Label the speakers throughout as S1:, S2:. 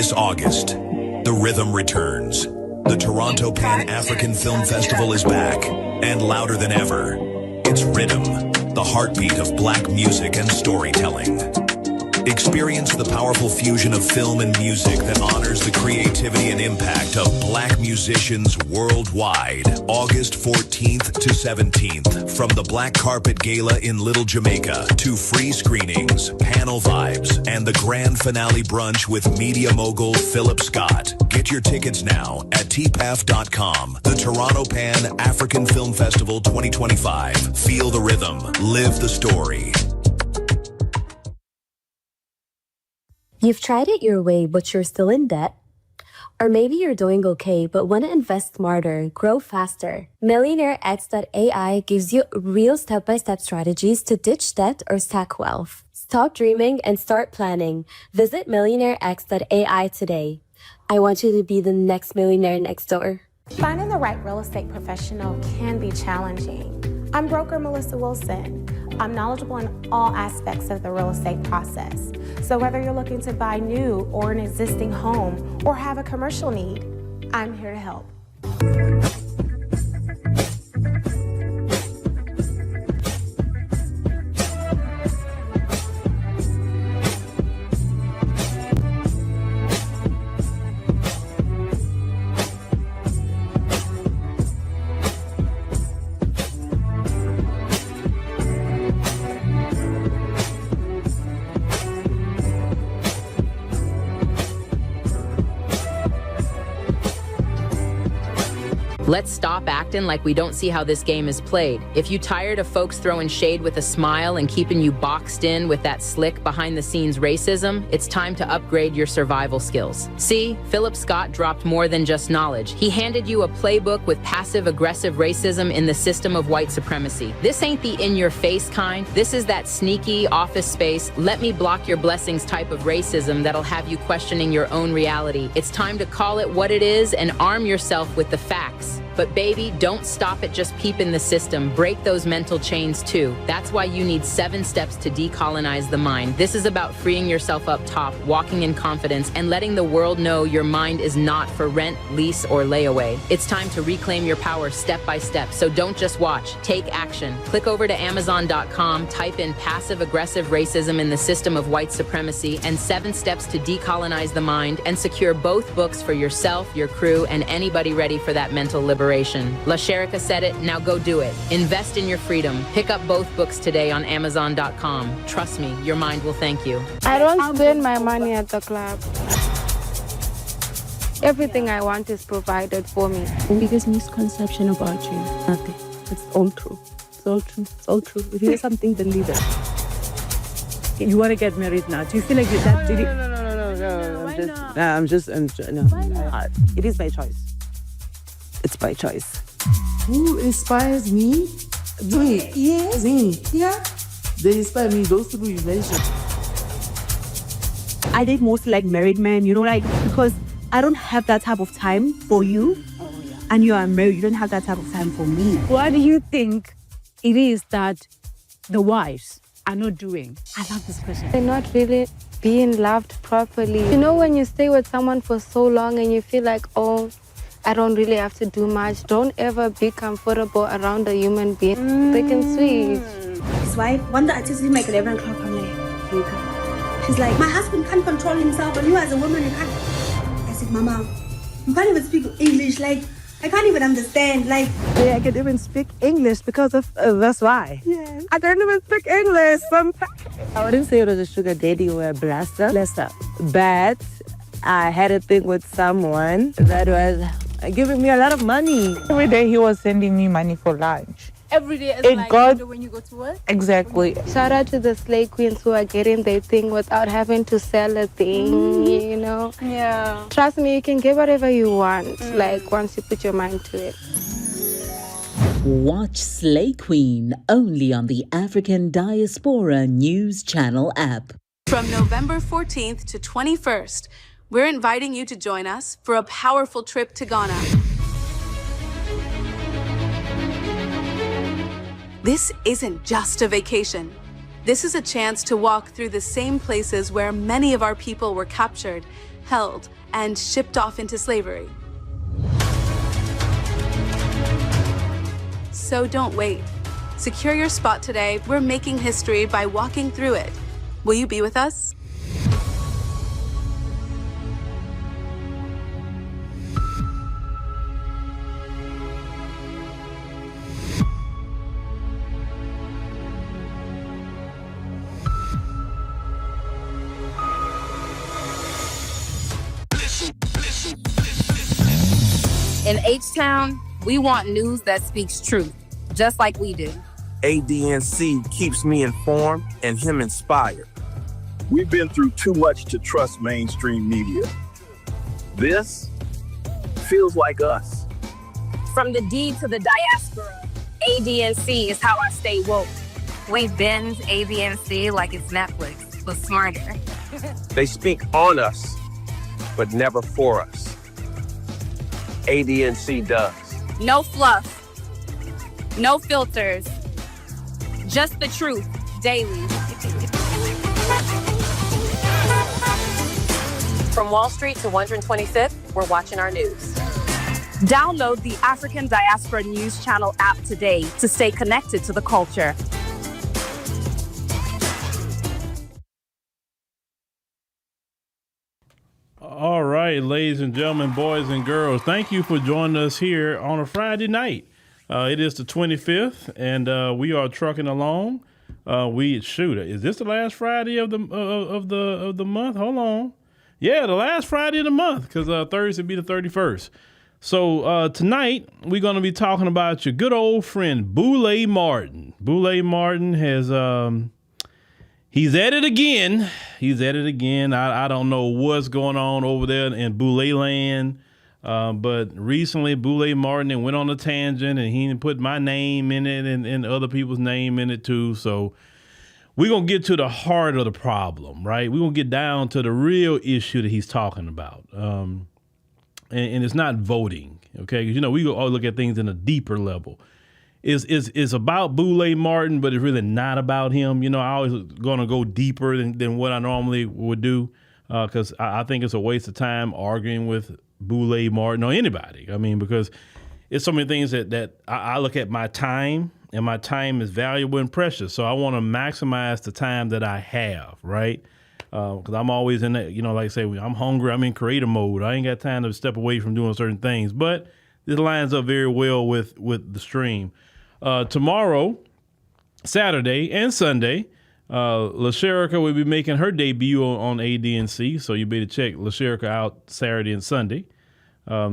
S1: This August, the rhythm returns. The Toronto Pan-African Film Festival is back, and louder than ever. It's Rhythm, the heartbeat of Black music and storytelling. Experience the powerful fusion of film and music that honors the creativity and impact of Black musicians worldwide. August 14th to 17th, from the Black Carpet Gala in Little Jamaica to free screenings, panel vibes, and the grand finale brunch with media mogul Phillip Scott. Get your tickets now at tpaf.com. The Toronto Pan-African Film Festival 2025. Feel the rhythm, live the story.
S2: You've tried it your way, but you're still in debt? Or maybe you're doing okay, but want to invest smarter, grow faster? MillionaireX.ai gives you real step-by-step strategies to ditch debt or stack wealth. Stop dreaming and start planning. Visit MillionaireX.ai today. I want you to be the next millionaire next door.
S3: Finding the right real estate professional can be challenging. I'm broker Melissa Wilson. I'm knowledgeable in all aspects of the real estate process. So whether you're looking to buy new or an existing home or have a commercial need, I'm here to help.
S4: Let's stop acting like we don't see how this game is played. If you tired of folks throwing shade with a smile and keeping you boxed in with that slick behind-the-scenes racism, it's time to upgrade your survival skills. See, Phillip Scott dropped more than just knowledge. He handed you a playbook with passive-aggressive racism in the system of white supremacy. This ain't the in-your-face kind. This is that sneaky, office space, let me block your blessings type of racism that'll have you questioning your own reality. It's time to call it what it is and arm yourself with the facts. But baby, don't stop at just peeping the system. Break those mental chains too. That's why you need 7 steps to decolonize the mind. This is about freeing yourself up top, walking in confidence, and letting the world know your mind is not for rent, lease, or layaway. It's time to reclaim your power step by step. So don't just watch, take action. Click over to Amazon.com, type in passive-aggressive racism in the system of white supremacy and 7 steps to decolonize the mind, and secure both books for yourself, your crew, and anybody ready for that mental liberation. La Sherika said it, now go do it. Invest in your freedom. Pick up both books today on Amazon.com. Trust me, your mind will thank you.
S3: I don't spend my money at the club. Everything I want is provided for me.
S5: Biggest misconception about you? Nothing. It's all true. It's all true. It's all true. If you hear something, believe it. You want to get married now? Do you feel like you're that? No. It is my choice. It's by choice.
S6: Who inspires me? Me. Yes. Me. Yeah. They inspire me, those people you mentioned.
S5: I date mostly like married men, because I don't have that type of time for you. Oh, yeah. And you are married, you don't have that type of time for me.
S7: What do you think it is that the wives are not doing?
S5: I love this question.
S3: They're not really being loved properly. You know, when you stay with someone for so long and you feel like, oh, I don't really have to do much. Don't ever be comfortable around a human being. They can switch.
S8: His wife, one day I just leave like 11 o'clock, I'm like, okay. She's like, my husband can't control himself, and you as a woman, you can't. I said, Mama, you can't even speak English. Like, I can't even understand. Like,
S5: yeah, I can even speak English because of that's why.
S8: Yeah.
S5: I don't even speak English sometimes. I wouldn't say it was a sugar daddy or a blaster. But I had a thing with someone that was giving me a lot of money.
S9: Every day he was sending me money for lunch.
S7: Every day is like when you go to work?
S9: Exactly.
S3: Shout out to the Sleigh Queens who are getting their thing without having to sell a thing,
S7: Yeah.
S3: Trust me, you can get whatever you want, like once you put your mind to it.
S10: Watch Sleigh Queen only on the African Diaspora News Channel app.
S11: From November 14th to 21st, we're inviting you to join us for a powerful trip to Ghana. This isn't just a vacation. This is a chance to walk through the same places where many of our people were captured held, and shipped off into slavery. So don't wait. Secure your spot today. We're making history by walking through it. Will you be with us?
S12: In H-Town, we want news that speaks truth, just like we do.
S13: ADNC keeps me informed and him inspired.
S14: We've been through too much to trust mainstream media. This feels like us.
S12: From the D to the diaspora, ADNC is how I stay woke. We binge ADNC like it's Netflix, but smarter.
S13: They speak on us, but never for us. ADNC does.
S12: No fluff, no filters, just the truth, daily.
S15: From Wall Street to 125th, we're watching our news.
S12: Download the African Diaspora News Channel app today to stay connected to the culture.
S16: All right, ladies and gentlemen, boys and girls, thank you for joining us here on a Friday night. It is the 25th, and we are trucking along. Is this the last Friday of the month? Hold on. Yeah, the last Friday of the month, because Thursday will be the 31st. So tonight, we're going to be talking about your good old friend, Boule Martin. Boule Martin has... He's at it again. I don't know what's going on over there in Boule land. But recently, Boule Martin went on a tangent and he put my name in it and other people's name in it too. So we're going to get to the heart of the problem, right? We're going to get down to the real issue that he's talking about. And it's not voting, okay? Because, we go look at things in a deeper level. Is about Boule Martin, but it's really not about him. I always going to go deeper than what I normally would do because I think it's a waste of time arguing with Boule Martin or anybody. I mean, because it's so many things that I look at my time, and my time is valuable and precious. So I want to maximize the time that I have, right? Because I'm always in that, like I say, I'm hungry, I'm in creative mode. I ain't got time to step away from doing certain things. But this lines up very well with the stream. Tomorrow, Saturday and Sunday, LaSherica will be making her debut on ADNC, so you better check LaSherica out Saturday and Sunday.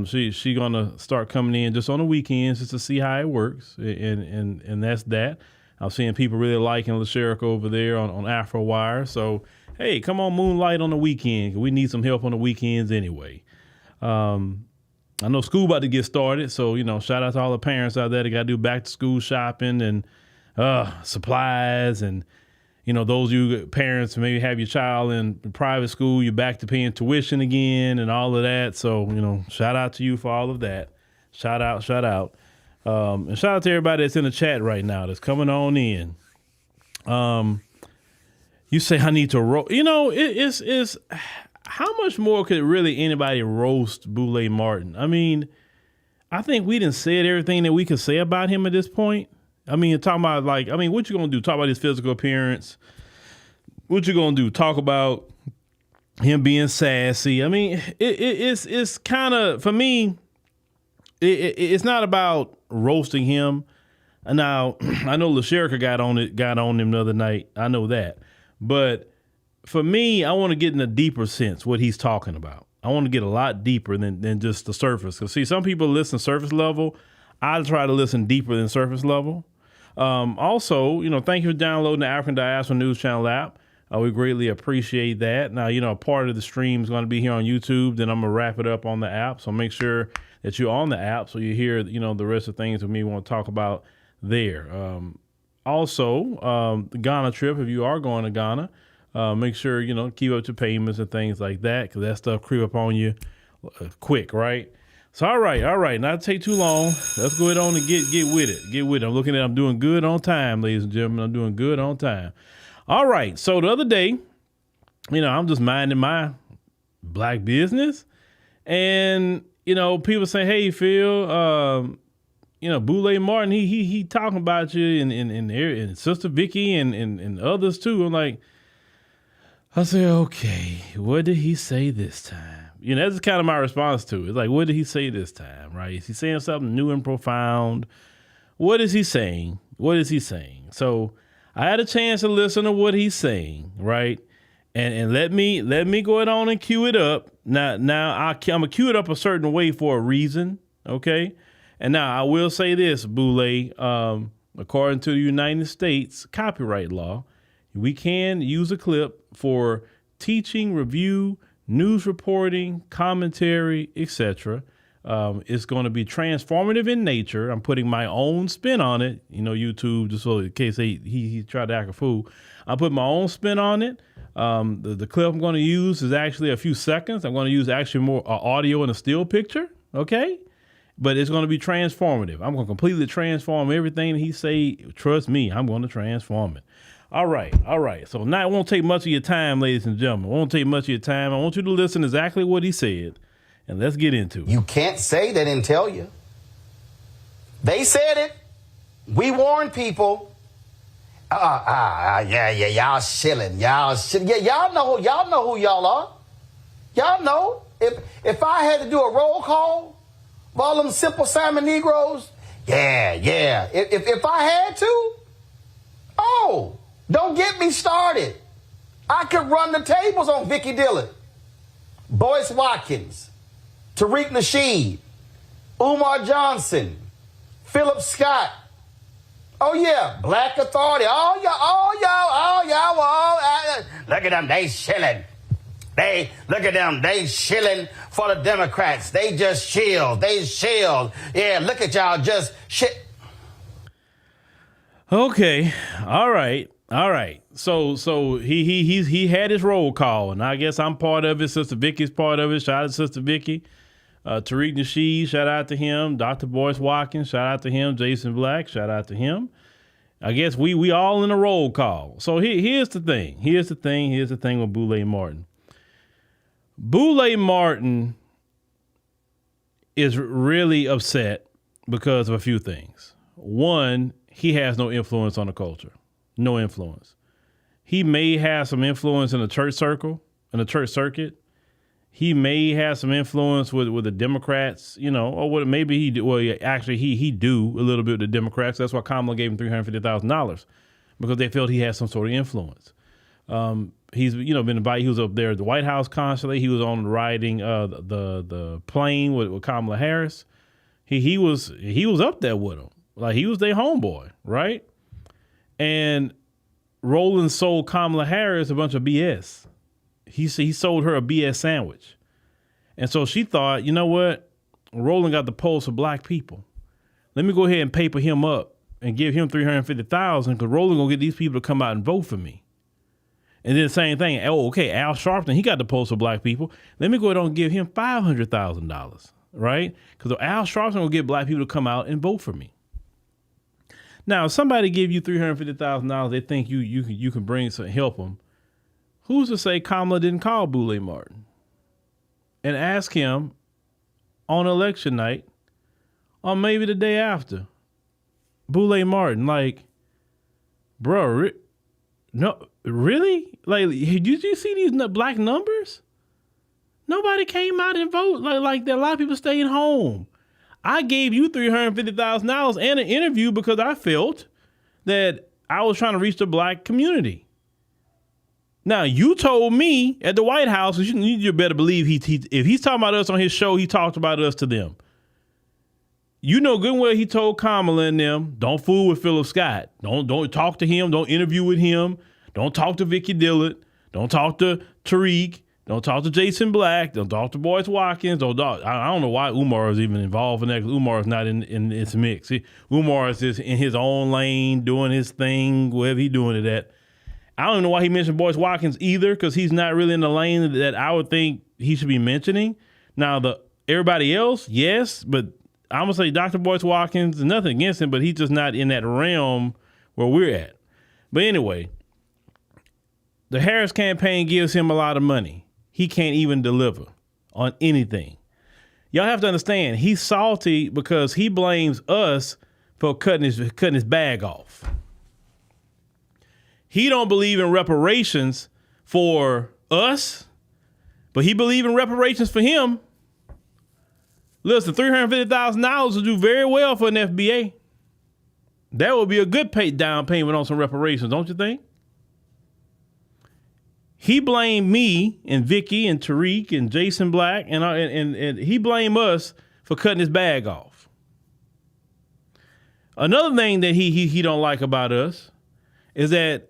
S16: She gonna start coming in just on the weekends just to see how it works, and that's that. I'm seeing people really liking LaSherica over there on AfroWire. So hey, come on, moonlight on the weekend. We need some help on the weekends anyway. I know school about to get started, so, shout out to all the parents out there that got to do back to school shopping and supplies. And, those of you parents maybe have your child in private school, you're back to paying tuition again and all of that. So, shout out to you for all of that. Shout out. And shout out to everybody that's in the chat right now that's coming on in. You say I need to roll. It's how much more could really anybody roast Boule Martin? I mean, I think we done said everything that we could say about him at this point. I mean, talking about what you gonna do? Talk about his physical appearance. What you gonna do? Talk about him being sassy. I mean, it's kind of, for me, it's not about roasting him. Now, I know LaSherica got on him the other night. I know that, but for me, I want to get in a deeper sense what he's talking about. I want to get a lot deeper than just the surface. Because, see, some people listen surface level. I try to listen deeper than surface level. Also, thank you for downloading the African Diaspora News Channel app. We greatly appreciate that. Now, part of the stream is going to be here on YouTube. Then I'm going to wrap it up on the app. So make sure that you're on the app so you hear, the rest of the things that we want to talk about there. Also, the Ghana trip, if you are going to Ghana, make sure, keep up to payments and things like that, because that stuff creep up on you quick, right? So, all right. Not take too long. Let's go ahead on and get with it. I'm doing good on time, ladies and gentlemen. I'm doing good on time. All right. So the other day, I'm just minding my black business. And, you know, people say, hey, Phil, you know, Boule Martin, he talking about you and Sister Vicky and others too. I'm like, I say, okay, what did he say this time? You know, that's kind of my response to it. It's like, what did he say this time, right? Is he saying something new and profound? What is he saying? What is he saying? So I had a chance to listen to what he's saying, right? And let me go ahead on and cue it up. Now I'm gonna cue it up a certain way for a reason, okay? And now I will say this, Boule, according to the United States copyright law, we can use a clip for teaching, review, news reporting, commentary, etc. It's going to be transformative in nature. I'm putting my own spin on it. You know, YouTube, just so in case he tried to act a fool. I put my own spin on it. The clip I'm going to use is actually a few seconds. I'm going to use actually more audio and a still picture, okay? But it's going to be transformative. I'm going to completely transform everything he say. Trust me, I'm going to transform it. All right. So now it won't take much of your time, ladies and gentlemen. It won't take much of your time. I want you to listen exactly what he said, and let's get into it.
S17: You can't say they didn't tell you. They said it. We warned people. Y'all shilling. Yeah, y'all know who y'all are. Y'all know. If I had to do a roll call of all them Simple Simon Negroes, yeah. If I had to, don't get me started. I could run the tables on Vicky Dillon, Boyce Watkins, Tariq Nasheed, Umar Johnson, Phillip Scott. Oh yeah, Black Authority. All y'all. Look at them, they shilling. Look at them, they shilling for the Democrats. They just shield. Yeah, look at y'all, just shit.
S16: Okay, all right. So he had his roll call, and I guess I'm part of it. Sister Vicky's part of it. Shout out to Sister Vicky. Tariq Nasheed, shout out to him. Dr. Boyce Watkins, shout out to him. Jason Black, shout out to him. I guess we all in a roll call. So here's the thing. Here's the thing with Boule Martin. Boule Martin is really upset because of a few things. One, he has no influence on the culture. No influence. He may have some influence in the church circle, in the church circuit. He may have some influence with the Democrats, you know, or what maybe he do. Well, actually, he do a little bit with the Democrats. That's why Kamala gave him $350,000 because they felt he had some sort of influence. He's been invited. He was up there at the White House constantly. He was on riding the plane with Kamala Harris. He was up there with him, like he was their homeboy, right? And Roland sold Kamala Harris a bunch of BS. He sold her a BS sandwich. And so she thought, you know what? Roland got the pulse of black people. Let me go ahead and paper him up and give him $350,000 because Roland going to get these people to come out and vote for me. And then the same thing. Oh, okay, Al Sharpton, he got the pulse of black people. Let me go ahead and give him $500,000, right? Because Al Sharpton will get black people to come out and vote for me. Now, if somebody give you $350,000, they think you can bring some help them. Who's to say Kamala didn't call Boule Martin and ask him on election night or maybe the day after? Boule Martin, like, bro, no, really? Like, did you see these black numbers? Nobody came out and voted. Like a lot of people staying home. I gave you $350,000 and an interview because I felt that I was trying to reach the black community. Now, you told me at the White House, you better believe if he's talking about us on his show, he talked about us to them. You know good and well he told Kamala and them, don't fool with Phillip Scott. Don't talk to him. Don't interview with him. Don't talk to Vicky Dillon. Don't talk to Tariq. Don't talk to Jason Black. Don't talk to Boyce Watkins. I don't know why Umar is even involved in that. Umar is not in this mix. Umar is just in his own lane, doing his thing, wherever he's doing it at. I don't know why he mentioned Boyce Watkins either, because he's not really in the lane that I would think he should be mentioning. Now, everybody else, yes, but I'm going to say Dr. Boyce Watkins, nothing against him, but he's just not in that realm where we're at. But anyway, the Harris campaign gives him a lot of money. he can't even deliver on anything. Y'all have to understand, he's salty because he blames us for cutting his bag off. He don't believe in reparations for us, but he believes in reparations for him. Listen, $350,000 will do very well for an FBA. That would be a good down payment on some reparations, don't you think? He blamed me and Vicky and Tariq and Jason Black and he blamed us for cutting his bag off. Another thing that he don't like about us is that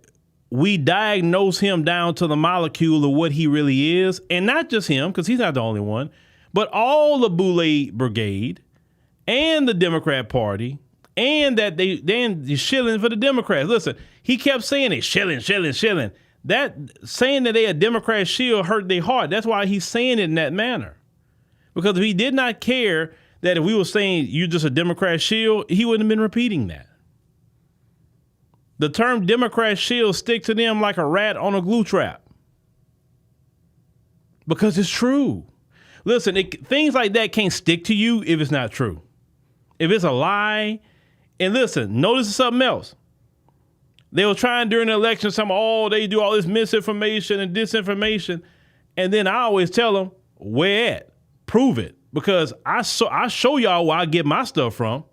S16: we diagnose him down to the molecule of what he really is, and not just him, because he's not the only one, but all the Boule Brigade and the Democrat Party, and that they're shilling for the Democrats. Listen, he kept saying they shilling. That saying that they a Democrat shield hurt their heart. That's why he's saying it in that manner. Because if he did not care that if we were saying you're just a Democrat shield, he wouldn't have been repeating that. The term Democrat shield stick to them like a rat on a glue trap. Because it's true. Listen, things like that can't stick to you if it's not true. If it's a lie. And listen, notice something else. They were trying during the election, they do all this misinformation and disinformation. And then I always tell them, where at? Prove it. Because I show y'all where I get my stuff from.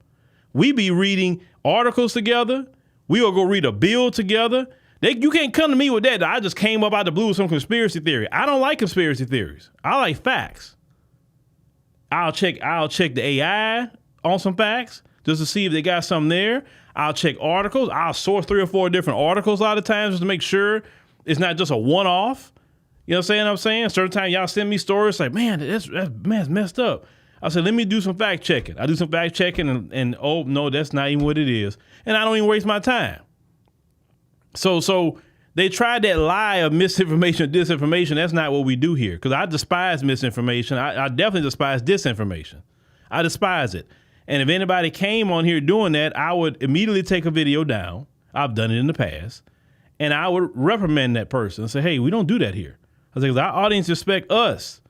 S16: We be reading articles together. We will go read a bill together. You can't come to me with that. I just came up out the blue with some conspiracy theory. I don't like conspiracy theories. I like facts. I'll check the AI on some facts just to see if they got something there. I'll check articles. I'll source 3 or 4 different articles a lot of times just to make sure it's not just a one-off. You know what I'm saying? Certain times y'all send me stories like, man, that's messed up. I said, let me do some fact checking. I do some fact checking and oh, no, that's not even what it is. And I don't even waste my time. So they tried that lie of misinformation, disinformation. That's not what we do here. Because I despise misinformation. I definitely despise disinformation. I despise it. And if anybody came on here doing that, I would immediately take a video down. I've done it in the past. And I would reprimand that person and say, hey, we don't do that here. I say, our audience expect us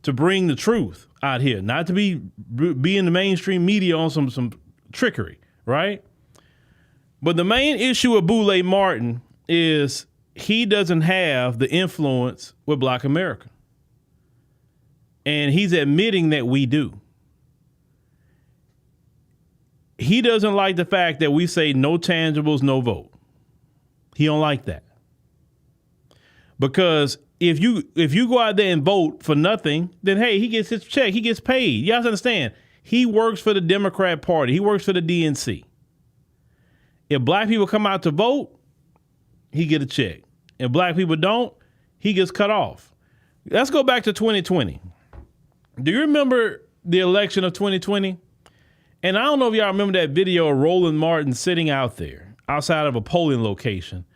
S16: to bring the truth out here, not to be in the mainstream media on some trickery, right? But the main issue with Boule Martin is he doesn't have the influence with Black America. And he's admitting that we do. He doesn't like the fact that we say no tangibles, no vote. He don't like that. Because if you go out there and vote for nothing, then hey, he gets his check. He gets paid. You have to understand. He works for the Democrat Party. He works for the DNC. If Black people come out to vote, he get a check. If Black people don't, he gets cut off. Let's go back to 2020. Do you remember the election of 2020? And I don't know if y'all remember that video of Roland Martin sitting out there outside of a polling location.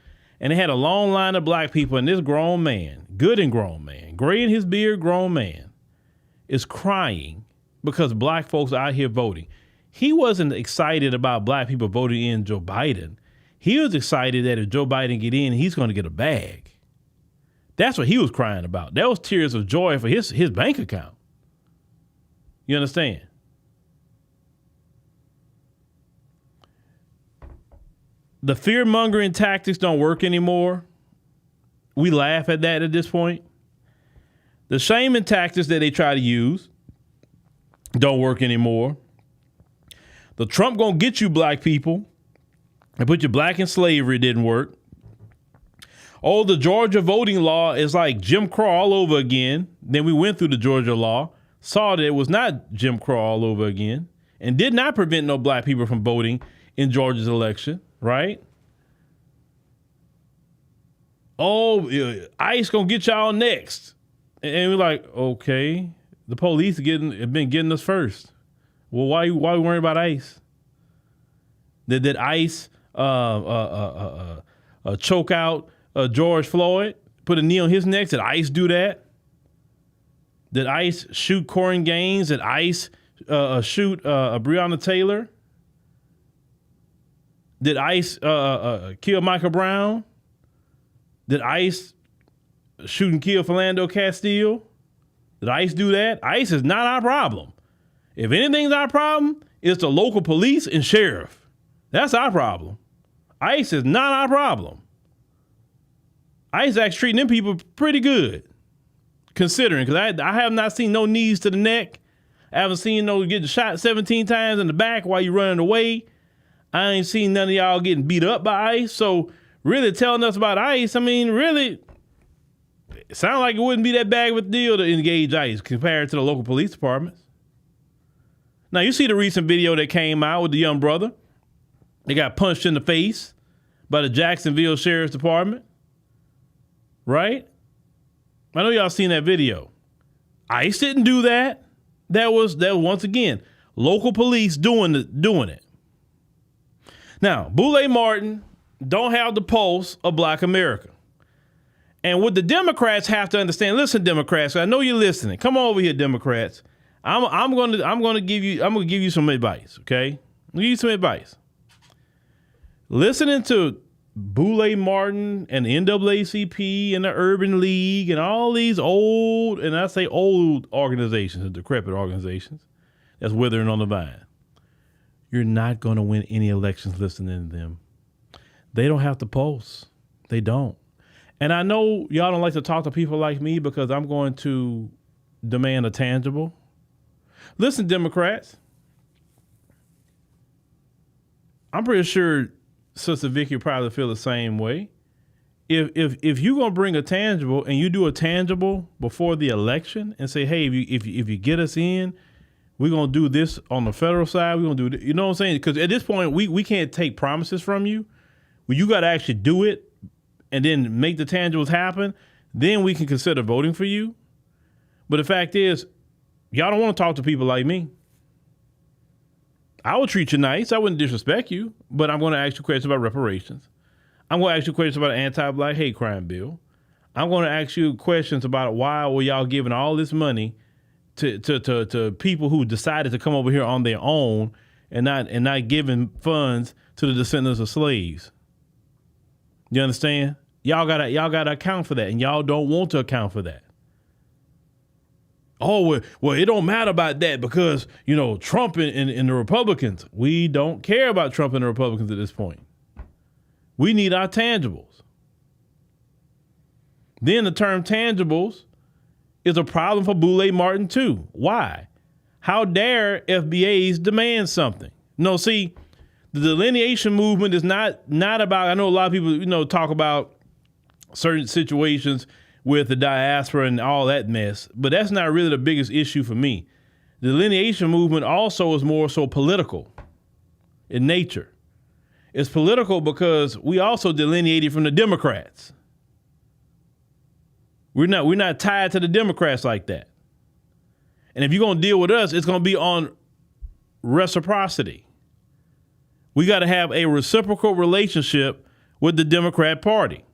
S16: And they had a long line of Black people, and this grown man, good and grown man, gray in his beard, grown man, is crying because Black folks are out here voting. He wasn't excited about Black people voting in Joe Biden. He was excited that if Joe Biden get in, he's going to get a bag. That's what he was crying about. That was tears of joy for his bank account. You understand? The fear-mongering tactics don't work anymore. We laugh at that at this point. The shaming tactics that they try to use don't work anymore. The Trump gonna get you Black people and put you Black in slavery didn't work. Oh, the Georgia voting law is like Jim Crow all over again. Then we went through the Georgia law, saw that it was not Jim Crow all over again, and did not prevent no Black people from voting in Georgia's election. Right? Oh, ICE gonna get y'all next. And we're like, okay, the police have been getting us first. Well, why we worrying about ICE? Did ICE choke out George Floyd, put a knee on his neck? Did ICE do that? Did ICE shoot Corrine Gaines? Did ICE shoot Breonna Taylor? Did ICE kill Michael Brown? Did ICE shoot and kill Philando Castile? Did ICE do that? ICE is not our problem. If anything's our problem, it's the local police and sheriff. That's our problem. ICE is not our problem. ICE actually treating them people pretty good, considering, because I have not seen no knees to the neck. I haven't seen no getting shot 17 times in the back while you running away. I ain't seen none of y'all getting beat up by ICE. So really telling us about ICE, I mean, really, it sounds like it wouldn't be that bad of a deal to engage ICE compared to the local police departments. Now, you see the recent video that came out with the young brother. They got punched in the face by the Jacksonville Sheriff's Department. Right? I know y'all seen that video. ICE didn't do that. That was once again, local police doing it. Now, Boule Martin don't have the pulse of Black America. And what the Democrats have to understand, listen, Democrats, I know you're listening. Come over here, Democrats. I'm gonna give you some advice, okay? I'll give you some advice. Listening to Boule Martin and the NAACP and the Urban League and all these old, and I say old organizations, decrepit organizations, that's withering on the vine. You're not going to win any elections listening to them. They don't have the pulse. They don't. And I know y'all don't like to talk to people like me because I'm going to demand a tangible. Listen, Democrats, I'm pretty sure Sister Vicky probably feel the same way. If you're gonna bring a tangible and you do a tangible before the election and say, hey, if you get us in, we're gonna do this on the federal side. We're gonna do this, you know what I'm saying? Because at this point, we can't take promises from you. Well, you got to actually do it and then make the tangibles happen. Then we can consider voting for you. But the fact is, y'all don't want to talk to people like me. I will treat you nice. I wouldn't disrespect you, but I'm going to ask you questions about reparations. I'm going to ask you questions about an anti-Black hate crime bill. I'm going to ask you questions about why were y'all giving all this money to people who decided to come over here on their own and not giving funds to the descendants of slaves. You understand? Y'all gotta account for that, and y'all don't want to account for that. Oh, well, it don't matter about that because, you know, Trump and the Republicans. We don't care about Trump and the Republicans at this point. We need our tangibles. Then the term tangibles is a problem for Boule Martin too. Why? How dare FBAs demand something? No, see, the delineation movement is not about, I know a lot of people, you know, talk about certain situations with the diaspora and all that mess, but that's not really the biggest issue for me. The delineation movement also is more so political in nature. It's political because we also delineated from the Democrats. We're not tied to the Democrats like that. And if you're going to deal with us, it's going to be on reciprocity. We got to have a reciprocal relationship with the Democrat Party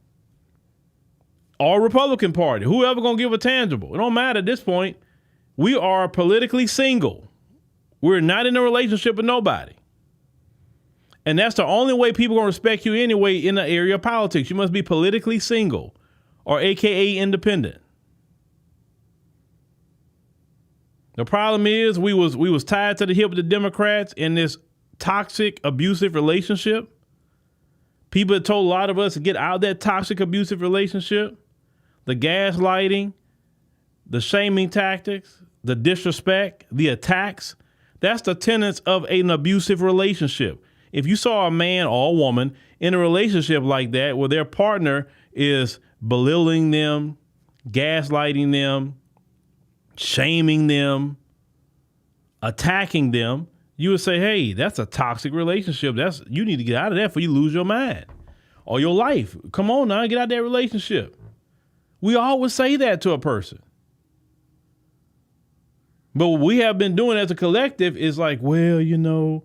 S16: or Republican Party, whoever going to give a tangible. It don't matter at this point. We are politically single. We're not in a relationship with nobody. And that's the only way people are going to respect you anyway in the area of politics. You must be politically single or AKA independent. The problem is we was tied to the hip with the Democrats in this toxic, abusive relationship. People had told a lot of us to get out of that toxic, abusive relationship. The gaslighting, the shaming tactics, the disrespect, the attacks. That's the tenets of an abusive relationship. If you saw a man or a woman in a relationship like that where their partner is belittling them, gaslighting them, shaming them, attacking them, you would say, hey, that's a toxic relationship. You need to get out of that before you lose your mind or your life. Come on now, get out of that relationship. We always say that to a person. But what we have been doing as a collective is like, well, you know,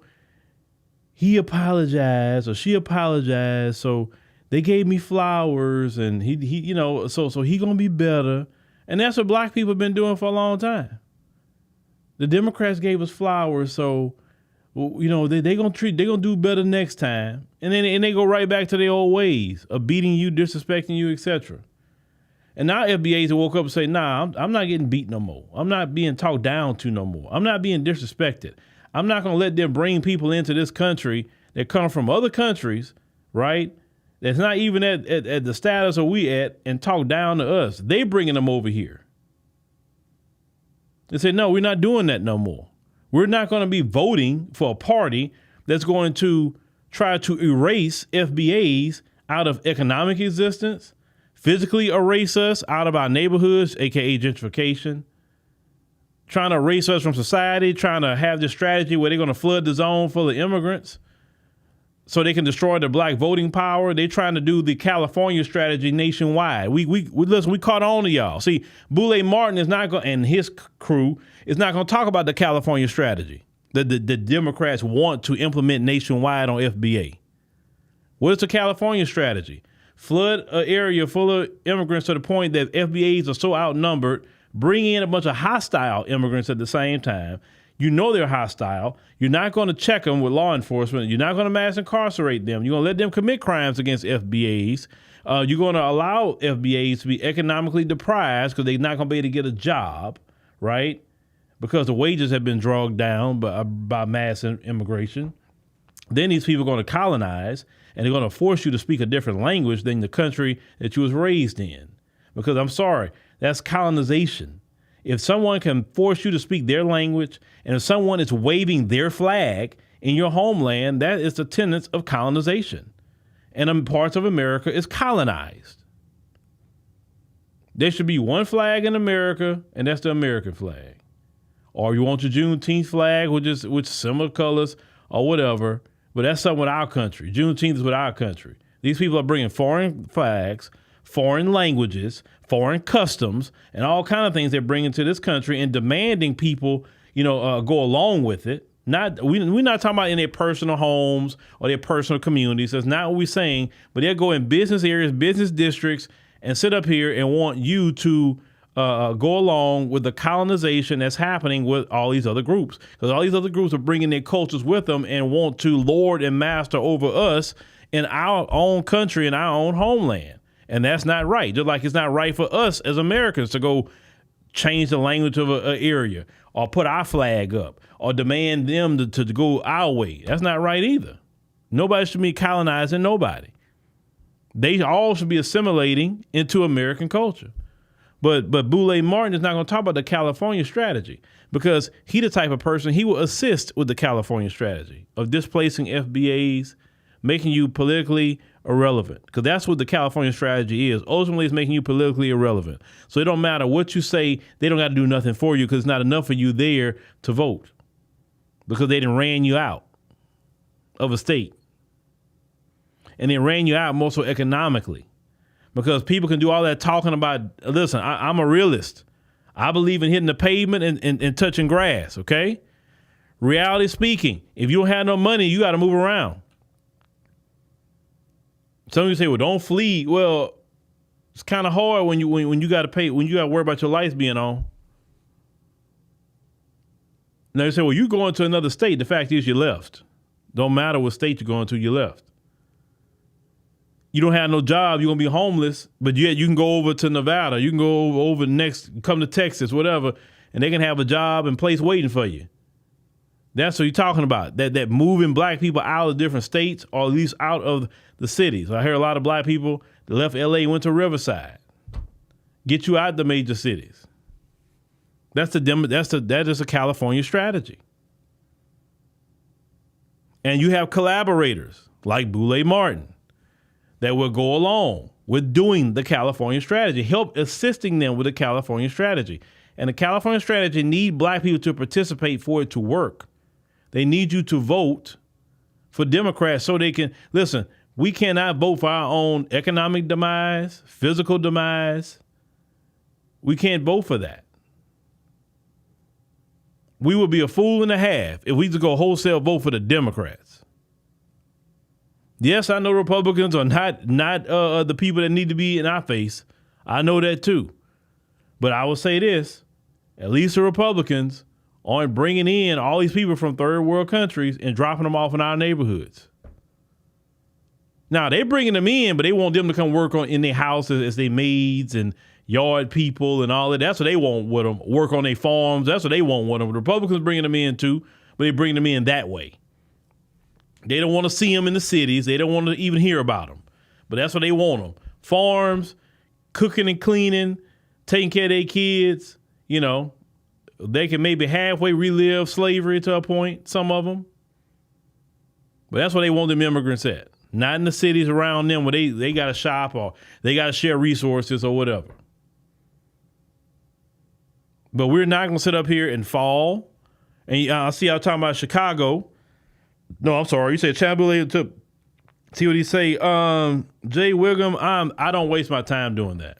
S16: he apologized or she apologized, so they gave me flowers and he you know, so he gonna be better. And that's what Black people have been doing for a long time. The Democrats gave us flowers, so you know they gonna do better next time. And then they go right back to their old ways of beating you, disrespecting you, etc. And now FBAs have woke up and say, nah, I'm not getting beat no more. I'm not being talked down to no more. I'm not being disrespected. I'm not going to let them bring people into this country that come from other countries, right? That's not even at the status that we at and talk down to us. They bringing them over here. They say, no, we're not doing that no more. We're not going to be voting for a party that's going to try to erase FBAs out of economic existence, physically erase us out of our neighborhoods, aka gentrification, trying to erase us from society, trying to have this strategy where they're going to flood the zone full of immigrants so they can destroy the black voting power. They're trying to do the California strategy nationwide. We listen, we caught on to y'all. See, Boule Martin is not going, and his crew is not going to talk about the California strategy that the Democrats want to implement nationwide on FBA. What is the California strategy? Flood an area full of immigrants to the point that FBAs are so outnumbered, bring in a bunch of hostile immigrants at the same time. You know they're hostile. You're not going to check them with law enforcement. You're not going to mass incarcerate them. You're going to let them commit crimes against FBAs. You're going to allow FBAs to be economically deprived because they're not going to be able to get a job, right? Because the wages have been dragged down by mass immigration. Then these people are going to colonize, and they're going to force you to speak a different language than the country that you was raised in. Because I'm sorry, that's colonization. If someone can force you to speak their language, and if someone is waving their flag in your homeland, that is the tenets of colonization. And parts of America is colonized. There should be one flag in America, and that's the American flag. Or you want your Juneteenth flag, with similar colors or whatever, but that's something with our country. Juneteenth is with our country. These people are bringing foreign flags, foreign languages, foreign customs, and all kind of things they're bringing to this country and demanding people, go along with it. We're not talking about in their personal homes or their personal communities. That's not what we're saying. But they'll go in business areas, business districts, and sit up here and want you to go along with the colonization that's happening with all these other groups. Because all these other groups are bringing their cultures with them and want to lord and master over us in our own country, in our own homeland. And that's not right. Just like it's not right for us as Americans to go change the language of an area or put our flag up or demand them to go our way. That's not right either. Nobody should be colonizing nobody. They all should be assimilating into American culture. But Boule Martin is not going to talk about the California strategy because he the type of person, he will assist with the California strategy of displacing FBAs, making you politically irrelevant, because that's what the California strategy is. Ultimately, it's making you politically irrelevant. So it don't matter what you say. They don't got to do nothing for you because it's not enough of you there to vote because they done ran you out of a state. And they ran you out more so economically because people can do all that talking about, listen, I'm a realist. I believe in hitting the pavement and touching grass, okay? Reality speaking, if you don't have no money, you got to move around. Some of you say, well, don't flee. Well, it's kind of hard when you got to pay, when you got to worry about your lights being on. Now you say, well, you going to another state. The fact is you left. Don't matter what state you're going to, you left. You don't have no job, you're going to be homeless, but yet you can go over to Nevada. You can go over next, come to Texas, whatever, and they can have a job and place waiting for you. That's what you're talking about, that moving black people out of different states or at least out of the cities. I hear a lot of black people that left L.A., went to Riverside. Get you out the major cities. That is a California strategy. And you have collaborators like Boule Martin that will go along with doing the California strategy, help assisting them with the California strategy. And the California strategy need black people to participate for it to work. They need you to vote for Democrats so they can, listen, we cannot vote for our own economic demise, physical demise. We can't vote for that. We would be a fool and a half if we just go wholesale vote for the Democrats. Yes, I know Republicans are not the people that need to be in our face. I know that too. But I will say this, at least the Republicans aren't bringing in all these people from third world countries and dropping them off in our neighborhoods. Now, they're bringing them in, but they want them to come work in their houses as their maids and, yard people and all that. That's what they want with them. Work on their farms. That's what they want with them. The Republicans bringing them in too, but they bring them in that way. They don't want to see them in the cities. They don't want to even hear about them. But that's what they want them. Farms, cooking and cleaning, taking care of their kids. You know, they can maybe halfway relive slavery to a point, some of them. But that's what they want them immigrants at. Not in the cities around them where they got to shop or they got to share resources or whatever. But we're not going to sit up here and fall. And I see y'all talking about Chicago. No, I'm sorry. You said Boule to see what he say. Jay Wiggum, I don't waste my time doing that.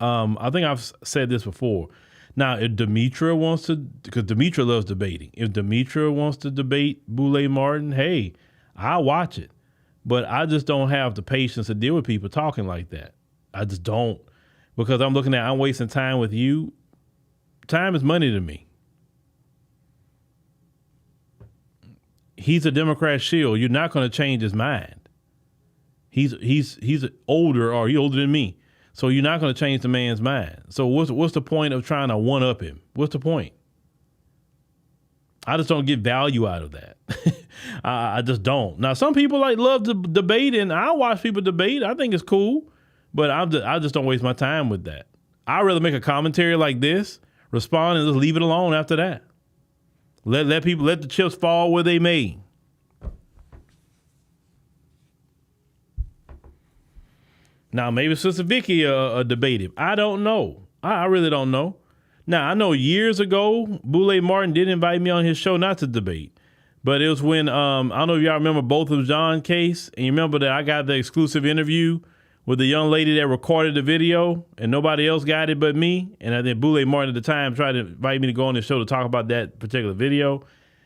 S16: I think I've said this before. Now, if Demetra wants to, because Demetra loves debating. If Demetra wants to debate Boule Martin, hey, I'll watch it. But I just don't have the patience to deal with people talking like that. I just don't. Because I'm looking at, I'm wasting time with you. Time is money to me. He's a Democrat shield. You're not going to change his mind. He's older, or he's older than me. So you're not going to change the man's mind. So what's the point of trying to one-up him? What's the point? I just don't get value out of that. I just don't. Now, some people love to debate, and I watch people debate. I think it's cool, but I just don't waste my time with that. I'd rather make a commentary like this, respond, and just leave it alone after that. Let the chips fall where they may. Now, maybe Sister Vicky debated. I don't know. I really don't know. Now, I know years ago, Boule Martin did invite me on his show not to debate. But it was when, I don't know if y'all remember both of John case. And you remember that I got the exclusive interview with the young lady that recorded the video and nobody else got it but me. And I think Boule Martin at the time tried to invite me to go on the show to talk about that particular video.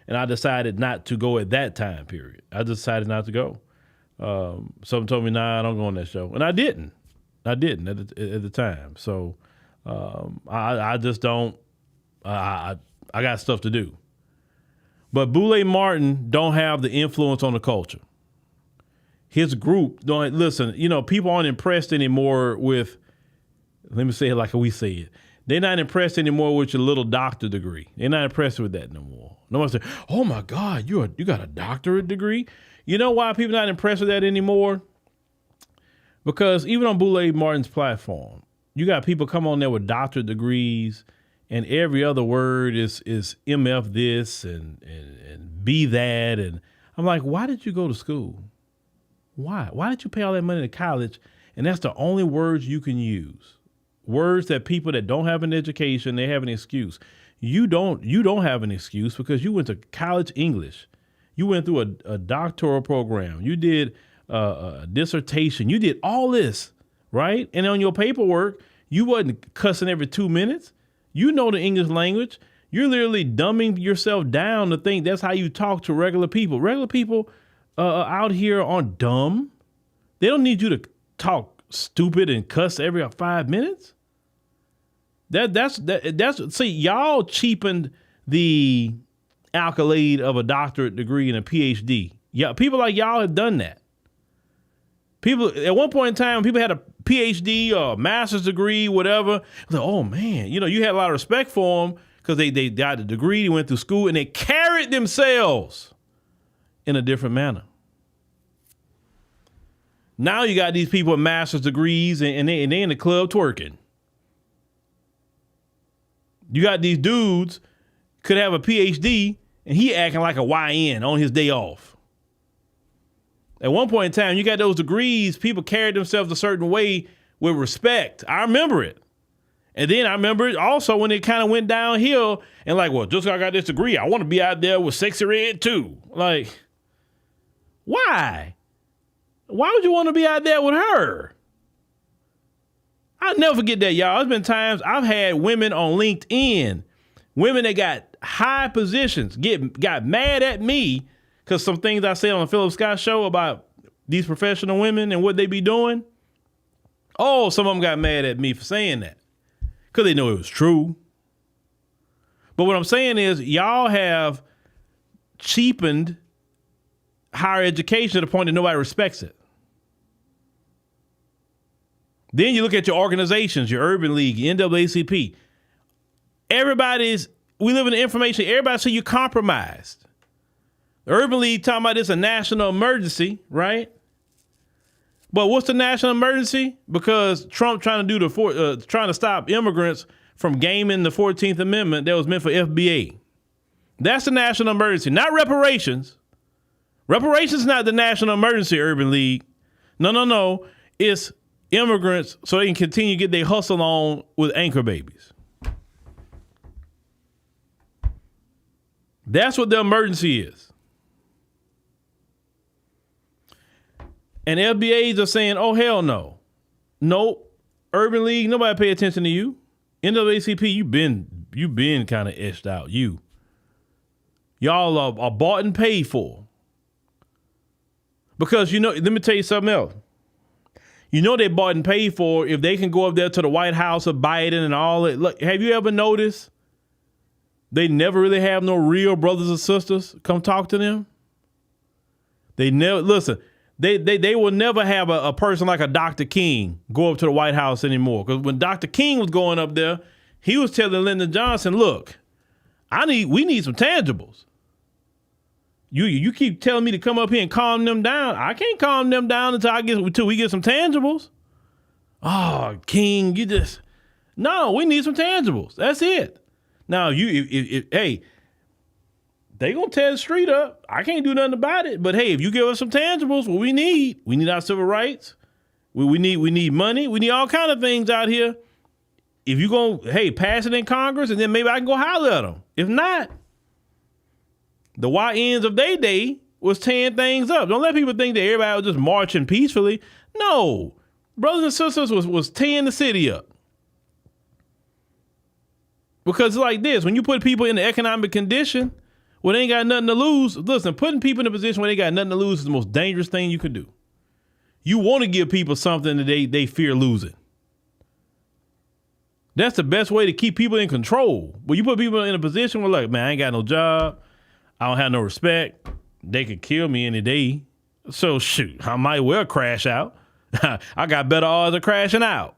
S16: And I decided not to go at that time period. I just decided not to go. Someone told me, nah, I don't go on that show. And I didn't at the time. So I just don't, I got stuff to do. But Boule Martin don't have the influence on the culture. His group don't listen. You know, people aren't impressed anymore with. Let me say it like we say it. They're not impressed anymore with your little doctor degree. They're not impressed with that no more. No one says, "Oh my God, you got a doctorate degree." You know why people not impressed with that anymore? Because even on Boule Martin's platform, you got people come on there with doctorate degrees. And every other word is MF this and B that. And I'm like, why did you go to school? Why? Why did you pay all that money to college? And that's the only words you can use. Words that people that don't have an education, they have an excuse. You don't have an excuse because you went to college English. You went through a doctoral program. You did a dissertation. You did all this, right? And on your paperwork, you wasn't cussing every 2 minutes. You know the English language. You're literally dumbing yourself down to think that's how you talk to regular people. Regular people out here aren't dumb. They don't need you to talk stupid and cuss every 5 minutes. That's see, y'all cheapened the accolade of a doctorate degree and a PhD. Yeah, people like y'all have done that. People at one point in time, people had a PhD or a master's degree, whatever. Like, oh man, you had a lot of respect for them because they got the degree, they went through school, and they carried themselves in a different manner. Now you got these people with master's degrees and they in the club twerking. You got these dudes could have a PhD and he acting like a YN on his day off. At one point in time, you got those degrees, people carried themselves a certain way with respect. I remember it. And then I remember it also when it kind of went downhill and like, well, just like I got this degree, I want to be out there with Sexy Red too. Like, why? Why would you want to be out there with her? I'll never forget that, y'all. There's been times I've had women on LinkedIn, women that got high positions, got mad at me because some things I said on the Phillip Scott show about these professional women and what they be doing. Oh, some of them got mad at me for saying that because they know it was true. But what I'm saying is y'all have cheapened higher education to the point that nobody respects it. Then you look at your organizations, your Urban League, your NAACP. We live in the information. Everybody say you're compromised. The Urban League talking about it's a national emergency, right? But what's the national emergency? Because Trump trying to stop immigrants from gaming the 14th Amendment that was meant for FBA. That's the national emergency, not reparations. Reparations is not the national emergency, Urban League. No. It's immigrants so they can continue to get their hustle on with anchor babies. That's what the emergency is. And FBAs are saying, oh, hell no. Nope. Urban League, nobody pay attention to you. NAACP, you been kind of etched out. Y'all are bought and paid for. Because, let me tell you something else. They bought and paid for if they can go up there to the White House of Biden and all that. Look, have you ever noticed they never really have no real brothers or sisters come talk to them? They never, listen, they will never have a person like a Dr. King go up to the White House anymore. Because when Dr. King was going up there, he was telling Lyndon Johnson, look, we need some tangibles. You keep telling me to come up here and calm them down. I can't calm them down until we get some tangibles. Oh, King, no, we need some tangibles. That's it. Now, hey, they gonna tear the street up. I can't do nothing about it. But hey, if you give us some tangibles, what we need our civil rights. We need money. We need all kind of things out here. If you gonna, pass it in Congress, and then maybe I can go holler at them. If not, the YNs of their day was tearing things up. Don't let people think that everybody was just marching peacefully. No, brothers and sisters was tearing the city up. Because it's like this, when you put people in the economic condition where they ain't got nothing to lose, listen, putting people in a position where they got nothing to lose is the most dangerous thing you could do. You want to give people something that they fear losing. That's the best way to keep people in control. But you put people in a position where, like, man, I ain't got no job. I don't have no respect. They could kill me any day. So, shoot, I might well crash out. I got better odds of crashing out.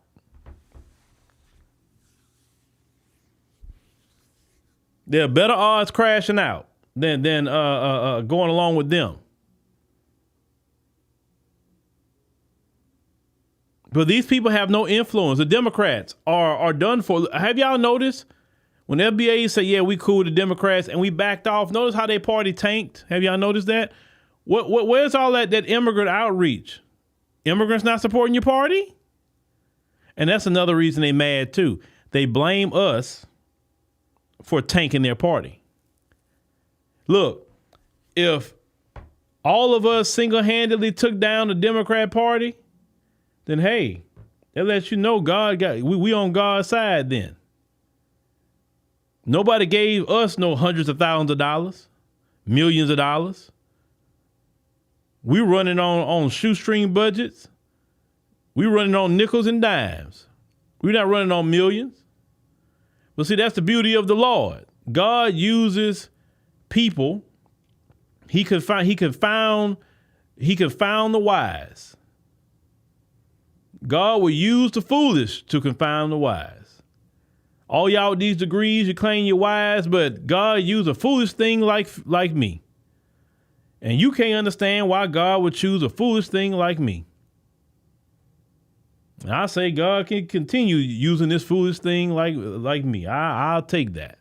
S16: There are better odds crashing out than going along with them. But these people have no influence. The Democrats are done for. Have y'all noticed when FBAs say, yeah, we cool with the Democrats and we backed off? Notice how their party tanked. Have y'all noticed that? Where's all that immigrant outreach? Immigrants not supporting your party? And that's another reason they mad too. They blame us for tanking their party. Look, if all of us single-handedly took down the Democrat Party, then hey, that lets you know we on God's side then. Nobody gave us no hundreds of thousands of dollars, millions of dollars. We running on shoestring budgets. We running on nickels and dimes. We're not running on millions. But see, that's the beauty of the Lord. God uses people. He could found the wise. God will use the foolish to confound the wise. All y'all with these degrees, you claim you're wise, but God used a foolish thing like me. And you can't understand why God would choose a foolish thing like me. And I say God can continue using this foolish thing like me. I'll take that.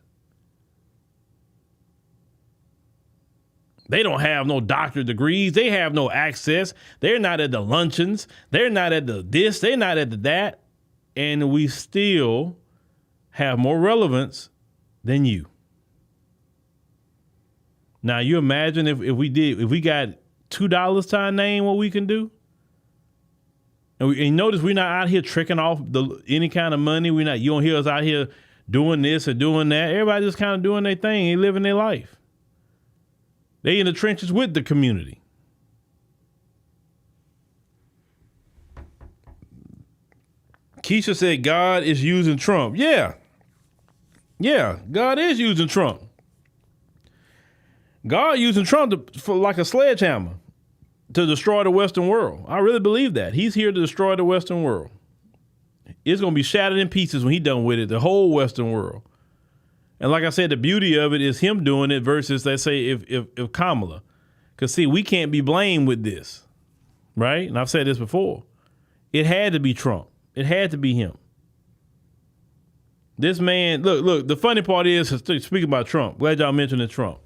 S16: They don't have no doctorate degrees. They have no access. They're not at the luncheons. They're not at the this. They're not at the that. And we still have more relevance than you. Now, you imagine if we got $2 to our name, what we can do? And notice we're not out here tricking off any kind of money. You don't hear us out here doing this or doing that. Everybody just kind of doing their thing. They living their life. They in the trenches with the community. Keisha said God is using Trump. Yeah, God is using Trump. God using Trump for like a sledgehammer to destroy the Western world. I really believe that. He's here to destroy the Western world. It's going to be shattered in pieces when he's done with it, the whole Western world. And like I said, the beauty of it is him doing it versus, let's say, if Kamala. Because, see, we can't be blamed with this, right? And I've said this before. It had to be Trump. It had to be him. This man, look, the funny part is, speaking about Trump, glad y'all mentioned Trump.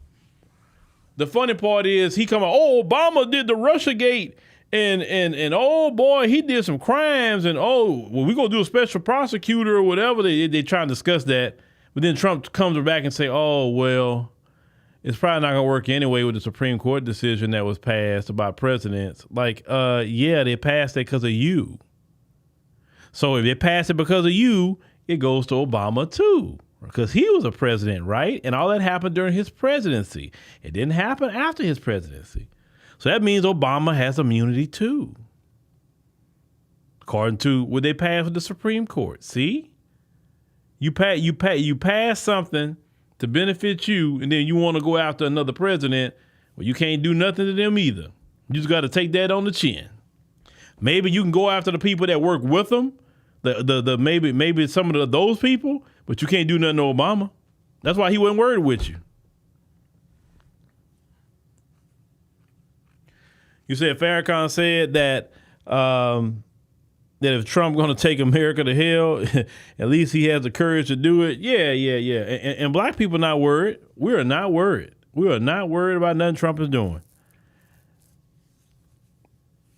S16: The funny part is he come out, oh, Obama did the Russiagate and oh boy, he did some crimes and oh, well, we're going to do a special prosecutor or whatever. They try to discuss that. But then Trump comes back and say, oh, well, it's probably not going to work anyway with the Supreme Court decision that was passed about presidents. Like, yeah, they passed it because of you. So if they passed it because of you, it goes to Obama too, because he was a president, right? And all that happened during his presidency. It didn't happen after his presidency. So that means Obama has immunity too, according to what they passed with the Supreme Court. See? You pass something to benefit you, and then you want to go after another president. Well, you can't do nothing to them either. You just got to take that on the chin. Maybe you can go after the people that work with them, maybe some of those people, but you can't do nothing to Obama. That's why he wasn't worried with you. You said Farrakhan said that that if Trump going to take America to hell, at least he has the courage to do it. Yeah. And black people not worried. We are not worried. We are not worried about nothing Trump is doing.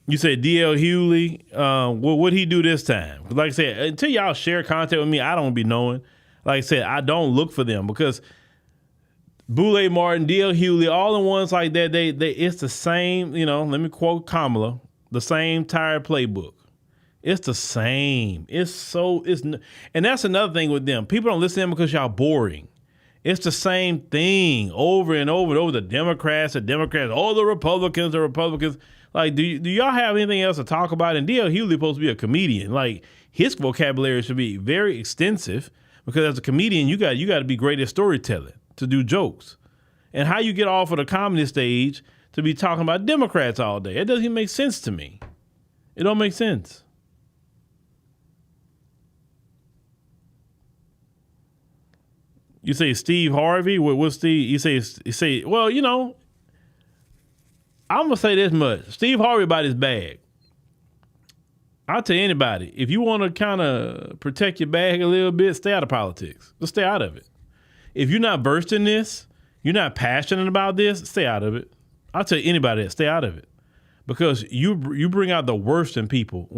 S16: You said D.L. Hughley, what'd he do this time? Like I said, until y'all share content with me, I don't be knowing. Like I said, I don't look for them because Boule Martin, D.L. Hughley, all the ones like that, they it's the same, let me quote Kamala, the same tired playbook. It's the same. And that's another thing with them. People don't listen to them because y'all boring. It's the same thing over and over and over. The Democrats, all the Republicans. Like, do y'all have anything else to talk about? And D.L. Hughley supposed to be a comedian. Like, his vocabulary should be very extensive because as a comedian, you got to be great at storytelling to do jokes. And how you get off of the comedy stage to be talking about Democrats all day? It doesn't even make sense to me. It don't make sense. You say Steve Harvey? What's Steve? You say, well, I'm going to say this much. Steve Harvey about his bag. I'll tell anybody, if you want to kind of protect your bag a little bit, stay out of politics. Just stay out of it. If you're not versed in this, you're not passionate about this, stay out of it. I'll tell anybody that, stay out of it. Because you bring out the worst in people.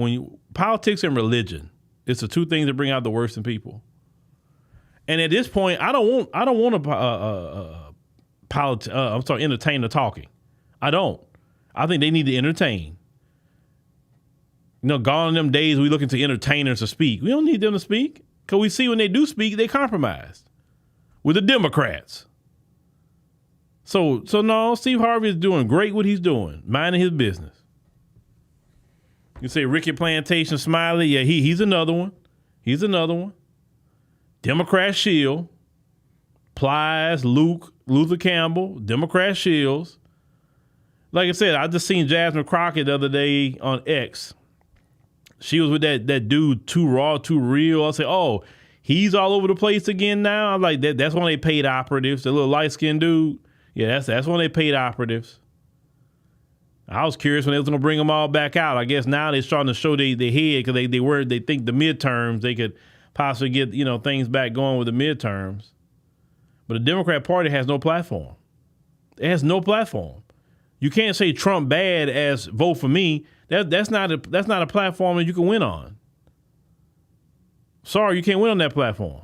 S16: Politics and religion, it's the two things that bring out the worst in people. And at this point, I don't want to entertain the talking. I don't. I think they need to entertain. Gone them days we looking to entertainers to speak. We don't need them to speak because we see when they do speak, they compromised with the Democrats. So no, Steve Harvey is doing great what he's doing, minding his business. You say Ricky Plantation Smiley, yeah, he's another one. He's another one. Democrat Shield, Plies, Luther Campbell, Democrat Shills. Like I said, I just seen Jasmine Crockett the other day on X. She was with that dude, Too Raw, Too Real. I say, oh, he's all over the place again now. I'm like, that's when they paid operatives. The little light-skinned dude. Yeah, that's when they paid operatives. I was curious when they was going to bring them all back out. I guess now they're starting to show their head because they think the midterms, they could possibly get, things back going with the midterms. But the Democrat Party has no platform. It has no platform. You can't say Trump bad as vote for me. That's not a platform that you can win on. Sorry, you can't win on that platform.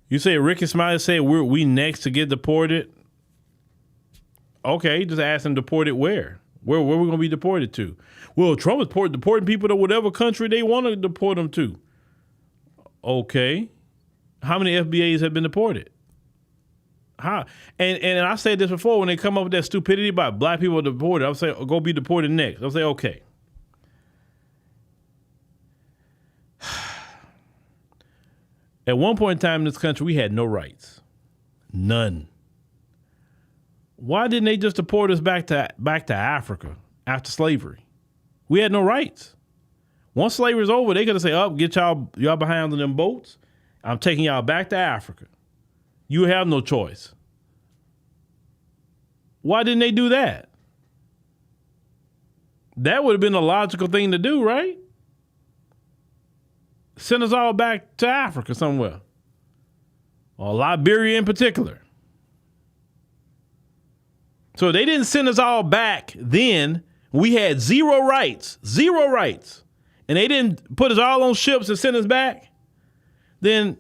S16: You say Ricky Smiley said we next to get deported. Okay, just ask them deported where? Where we going to be deported to? Well, Trump is deporting people to whatever country they want to deport them to. Okay. How many FBAs have been deported? How? And I said this before, when they come up with that stupidity about black people deported, I'll say, go be deported next. I'll say, okay. At one point in time in this country, we had no rights. None. Why didn't they just deport us back to Africa after slavery? We had no rights. Once slavery was over, they could have said, "Up, get y'all behind on them boats. I'm taking y'all back to Africa. You have no choice." Why didn't they do that? That would have been a logical thing to do, right? Send us all back to Africa somewhere. Or Liberia in particular. So they didn't send us all back then. We had zero rights. And they didn't put us all on ships and send us back. Then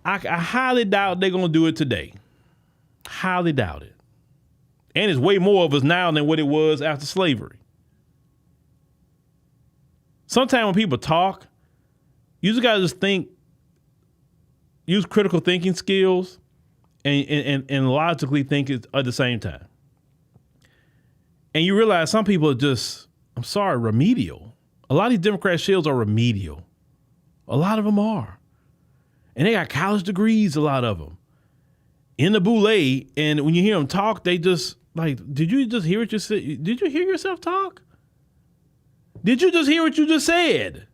S16: I highly doubt they're going to do it today. Highly doubt it. And it's way more of us now than what it was after slavery. Sometimes when people talk, you just got to just think, use critical thinking skills and logically think it at the same time. And you realize some people are just, I'm sorry, remedial. A lot of these Democrat shills are remedial. A lot of them are. And they got college degrees, a lot of them. In the Boule, and when you hear them talk, they just, like, did you just hear what you said? Did you hear yourself talk? Did you just hear what you just said?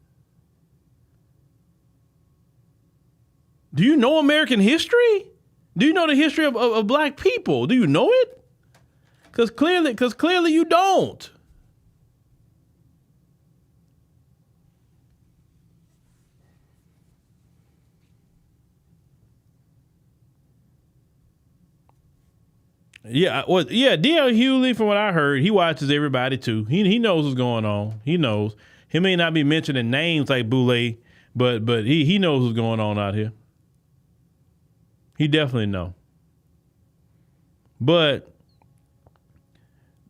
S16: Do you know American history? Do you know the history of black people? Do you know it? Because clearly you don't. Yeah, D.L. Hughley, from what I heard, he watches everybody too. He knows what's going on. He knows. He may not be mentioning names like Boule, but he knows what's going on out here. He definitely know. But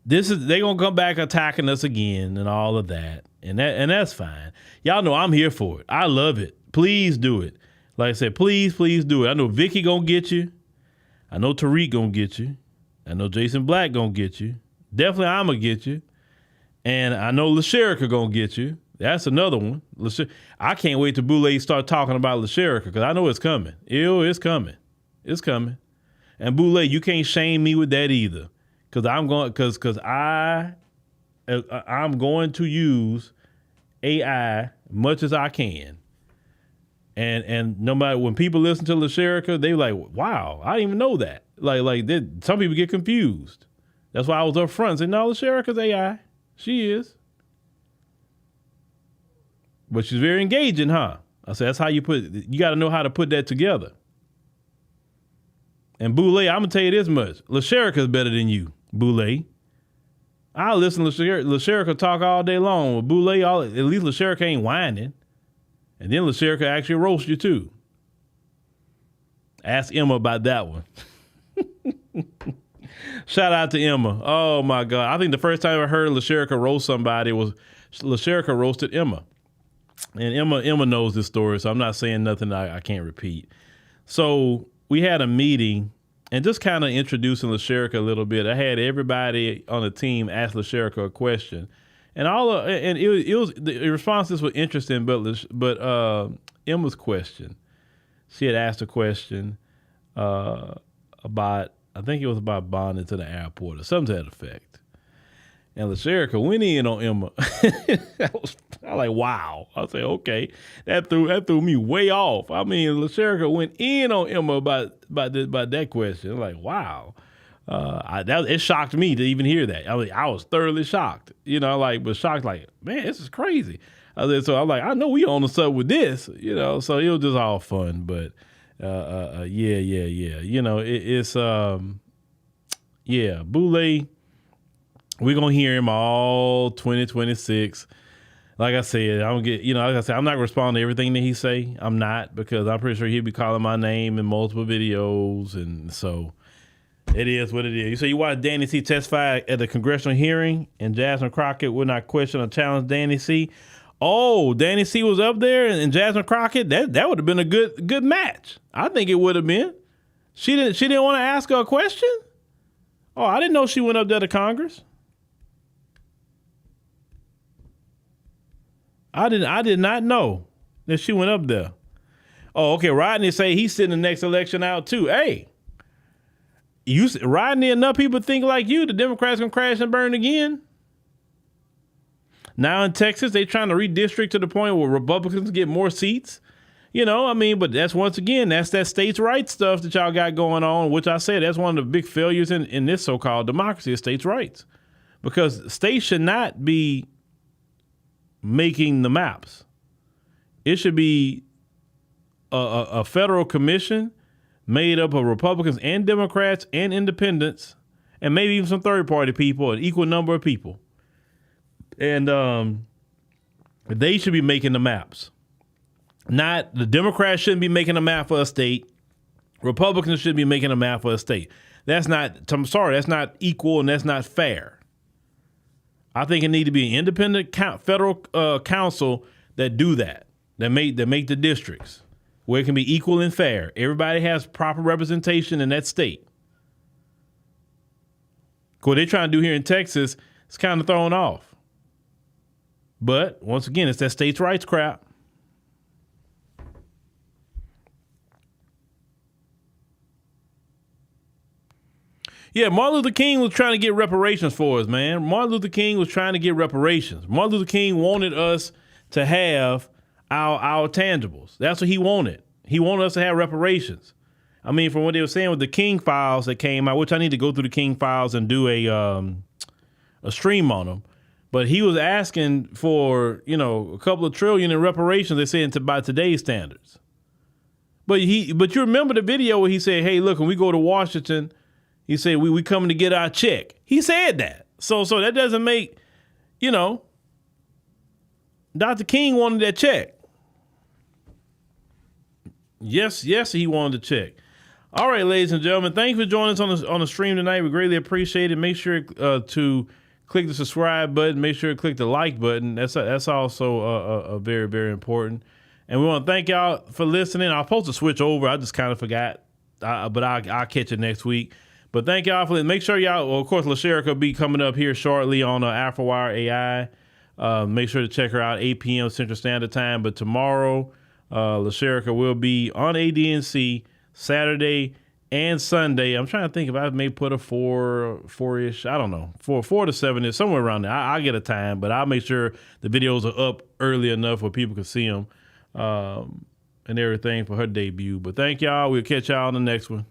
S16: they gonna come back attacking us again and all of that. And that's fine. Y'all know I'm here for it. I love it. Please do it. Like I said, please do it. I know Vicky gonna get you. I know Tariq gonna get you. I know Jason Black gonna get you. Definitely I'm gonna get you. And I know LaSherica gonna get you. That's another one. I can't wait till Boule start talking about LaSherica because I know it's coming. It's coming. It's coming. And Boule, you can't shame me with that either. Because I'm going to use AI much as I can. And no matter, when people listen to LaSherica, they like, wow, I didn't even know that. Some people get confused. That's why I was up front and said, no, LaSherica's AI. She is. But she's very engaging, huh? I said, that's how you got to know how to put that together. And Boule, I'm going to tell you this much. LaSherica's better than you, Boule. I'll listen to LaSherica talk all day long. With Boule, at least LaSherica ain't whining. And then LaSherica actually roast you too. Ask Emma about that one. Shout out to Emma. Oh my God. I think the first time I heard LaSherica roast somebody was LaSherica roasted Emma. And Emma knows this story, so I'm not saying nothing I can't repeat. So we had a meeting and just kind of introducing LaSherica a little bit. I had everybody on the team ask LaSherica a question. And the responses were interesting, but Emma's question, she had asked a question about, I think it was about bonding to the airport or something to that effect. And LaSherica went in on Emma. I was like, wow. I said, okay, that threw me way off. I mean, LaSherica went in on Emma about that question. I'm like, wow. It shocked me to even hear that. I was thoroughly shocked, but shocked, like, man, this is crazy. So I'm like, I know we on the sub with this, so it was just all fun. But Boule, we're gonna hear him all 2026. Like I said, I'm not responding to everything that he say. I'm not, because I'm pretty sure he'll be calling my name in multiple videos, and so it is what it is. You say you watched Danny C testify at the congressional hearing, and Jasmine Crockett would not question or challenge Danny C. Oh, Danny C was up there, and Jasmine Crockett, that would have been a good match. I think it would have been. She didn't want to ask her a question? Oh, I didn't know she went up there to Congress. I did not know that she went up there. Oh, okay. Rodney say he's sitting the next election out too. Hey, Rodney, enough people think like you, the Democrats gonna crash and burn again? Now in Texas, they trying to redistrict to the point where Republicans get more seats. But that's once again, that's that states' rights stuff that y'all got going on, which I said that's one of the big failures in this so-called democracy is states' rights. Because states should not be making the maps. It should be a federal commission made up of Republicans and Democrats and independents, and maybe even some third-party people, an equal number of people. And they should be making the maps. Not the Democrats shouldn't be making a map for a state. Republicans should be making a map for a state. That's not equal and that's not fair. I think it need to be an independent federal council that do that make the districts where it can be equal and fair. Everybody has proper representation in that state. What they're trying to do here in Texas is kind of thrown off. But once again, it's that states' rights crap. Yeah, Martin Luther King was trying to get reparations for us, man. Martin Luther King was trying to get reparations. Martin Luther King wanted us to have our tangibles. That's what he wanted. He wanted us to have reparations. I mean, from what they were saying with the King files that came out, which I need to go through the King files and do a stream on them. But he was asking for, a couple of trillion in reparations, they said, by today's standards. But you remember the video where he said, hey, look, when we go to Washington, he said, we coming to get our check. He said that. So that doesn't make, Dr. King wanted that check. Yes, he wanted the check. All right, ladies and gentlemen, thank you for joining us on the stream tonight. We greatly appreciate it. Make sure to click the subscribe button. Make sure to click the like button. That's also a very, very important. And we want to thank y'all for listening. I was supposed to switch over. I just kind of forgot, but I'll catch it next week. But thank y'all for listening. Make sure y'all, well, of course, LaSherica will be coming up here shortly on AfroWire AI. Make sure to check her out, 8 p.m. Central Standard Time. But tomorrow, LaSherica will be on ADNC Saturday and Sunday. I'm trying to think if I may put a 4-ish, I don't know, 4 to 7 is somewhere around there. I'll get a time, but I'll make sure the videos are up early enough where people can see them and everything for her debut. But thank y'all. We'll catch y'all on the next one.